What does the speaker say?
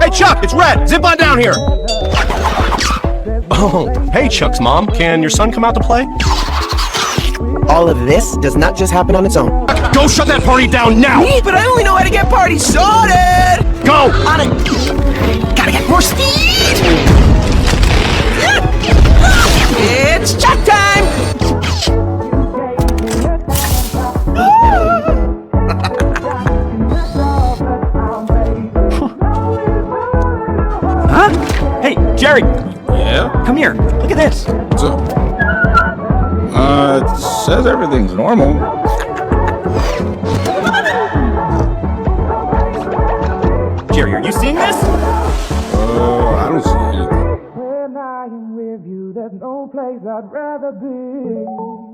Hey, Chuck, it's Red. Zip on down here. Oh, hey, Chuck's mom. Can your son come out to play? All of this does not just happen on its own. Go shut that party down now! Me, but I only know how to get parties started! Go! On it! Gotta get more speed! It's Chuck time! Huh? Hey, Jerry! Yeah? Come here. Look at this. What's up? It says everything's normal. Jerry, are you seeing this? I don't see anything. When I am with you, there's no place I'd rather be.